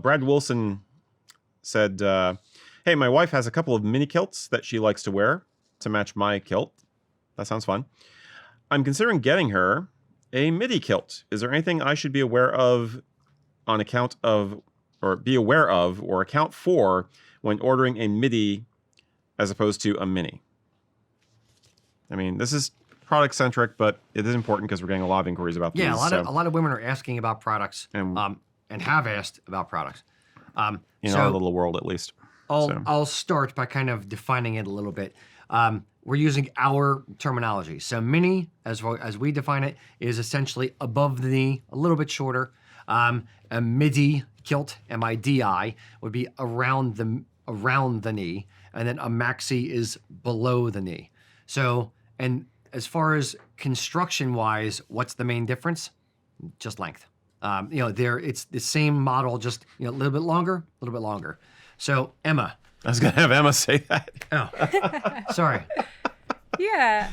Brad Wilson said, hey, my wife has a couple of mini kilts that she likes to wear to match my kilt. That sounds fun. I'm considering getting her a Midi-kilt. Is there anything I should be aware of on account of, or be aware of, or account for when ordering a midi as opposed to a mini? I mean, this is product centric, but it is important because we're getting a lot of inquiries about these. Yeah, a lot of women are asking about products and have asked about products. In our little world, at least. I'll start by kind of defining it a little bit. We're using our terminology. So mini, as we define it, is essentially above the knee, a little bit shorter. A midi-kilt, M-I-D-I, would be around the knee, and then a maxi is below the knee. So, and as far as construction-wise, what's the main difference? Just length. It's the same model, just a little bit longer. So, Emma. I was gonna have Emma say that. Oh, sorry. Yeah.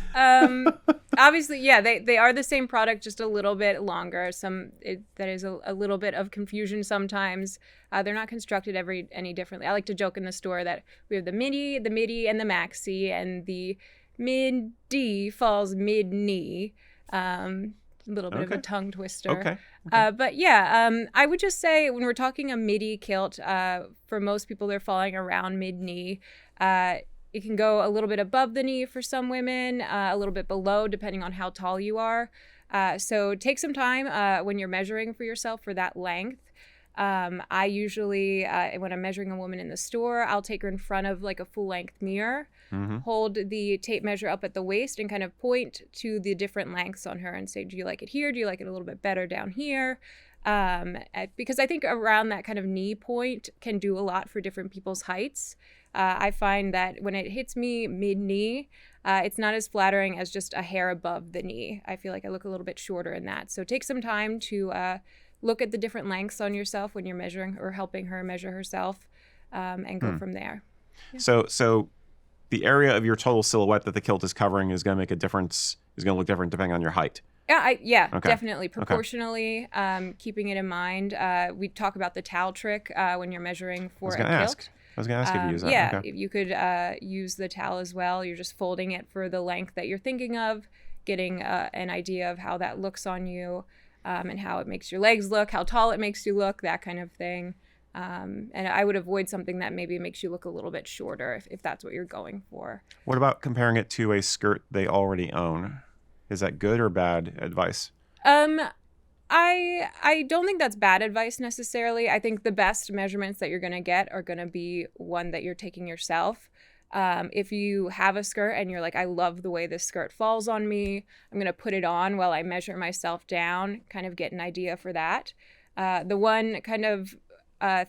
Obviously, yeah, they are the same product, just a little bit longer. That is a little bit of confusion sometimes. They're not constructed any differently. I like to joke in the store that we have the midi, and the maxi, and the midi falls mid-knee. A little bit of a tongue twister. Okay. But yeah, I would just say when we're talking a midi-kilt, for most people, they're falling around mid-knee. It can go a little bit above the knee for some women, a little bit below, depending on how tall you are. So take some time when you're measuring for yourself for that length. I usually, when I'm measuring a woman in the store, I'll take her in front of like a full-length mirror, hold the tape measure up at the waist, and kind of point to the different lengths on her and say, do you like it here? Do you like it a little bit better down here? Because I think around that kind of knee point can do a lot for different people's heights. I find that when it hits me mid-knee, it's not as flattering as just a hair above the knee. I feel like I look a little bit shorter in that. So take some time to look at the different lengths on yourself when you're measuring or helping her measure herself, and go from there. Yeah. So the area of your total silhouette that the kilt is covering is going to make a difference, is going to look different depending on your height. Yeah, definitely. Proportionally, keeping it in mind. We talk about the towel trick when you're measuring for a kilt. I was going to ask if you use that. Yeah, if you could use the towel as well. You're just folding it for the length that you're thinking of, getting an idea of how that looks on you, and how it makes your legs look, how tall it makes you look, that kind of thing. And I would avoid something that maybe makes you look a little bit shorter if that's what you're going for. What about comparing it to a skirt they already own? Is that good or bad advice? I don't think that's bad advice necessarily. I think the best measurements that you're going to get are going to be one that you're taking yourself. If you have a skirt and you're like, I love the way this skirt falls on me, I'm going to put it on while I measure myself down, kind of get an idea for that. The one kind of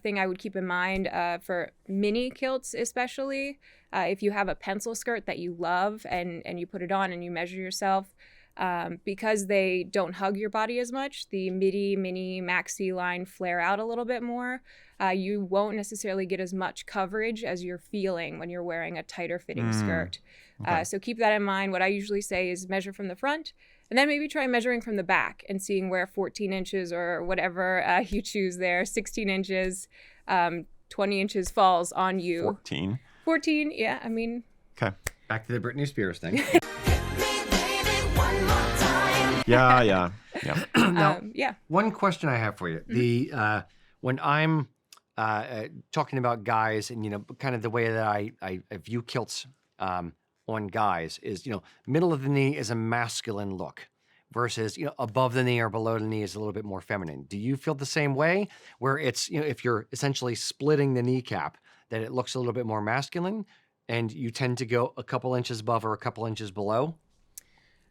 thing I would keep in mind for mini kilts especially, if you have a pencil skirt that you love and you put it on and you measure yourself, because they don't hug your body as much, the midi, mini, maxi line flare out a little bit more. You won't necessarily get as much coverage as you're feeling when you're wearing a tighter fitting skirt. Okay. So keep that in mind. What I usually say is measure from the front, and then maybe try measuring from the back and seeing where 14 inches or whatever you choose there, 16 inches, 20 inches falls on you. 14, yeah, I mean. Okay. Back to the Britney Spears thing. Yeah. Now, one question I have for you. The when I'm talking about guys and, kind of the way that I view kilts on guys is, middle of the knee is a masculine look versus, above the knee or below the knee is a little bit more feminine. Do you feel the same way where it's, if you're essentially splitting the kneecap, that it looks a little bit more masculine and you tend to go a couple inches above or a couple inches below?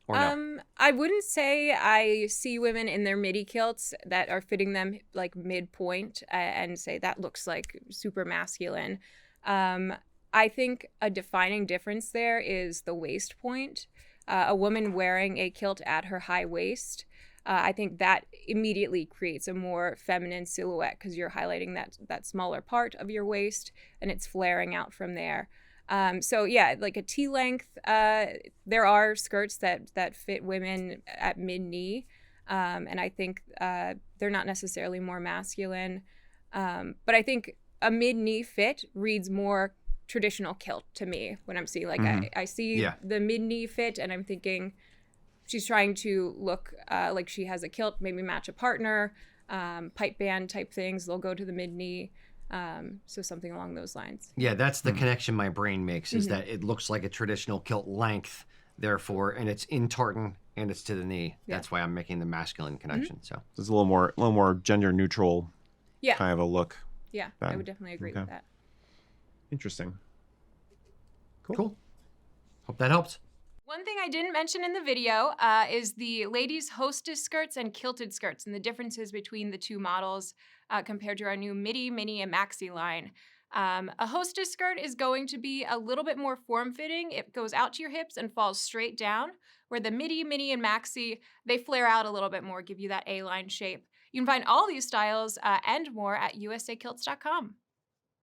Or no? I wouldn't say I see women in their midi kilts that are fitting them like midpoint and say that looks like super masculine. I think a defining difference there is the waist point. A woman wearing a kilt at her high waist, I think that immediately creates a more feminine silhouette because you're highlighting that smaller part of your waist and it's flaring out from there. So yeah, like a T-length, there are skirts that fit women at mid-knee, and I think they're not necessarily more masculine. But I think a mid-knee fit reads more traditional kilt to me when I'm seeing, like, I see the mid-knee fit and I'm thinking she's trying to look like she has a kilt, maybe match a partner, pipe band type things. They'll go to the mid-knee. So something along those lines. Yeah, that's the connection my brain makes, is that it looks like a traditional kilt length, therefore, and it's in tartan and it's to the knee. That's why I'm making the masculine connection. So There's a little more gender neutral kind of a look. Yeah, I would definitely agree with that. Interesting. Cool. Hope that helps. One thing I didn't mention in the video is the ladies' hostess skirts and kilted skirts and the differences between the two models compared to our new Midi, Mini, and Maxi line. A hostess skirt is going to be a little bit more form-fitting. It goes out to your hips and falls straight down, where the Midi, Mini, and Maxi, they flare out a little bit more, give you that A-line shape. You can find all these styles and more at usakilts.com.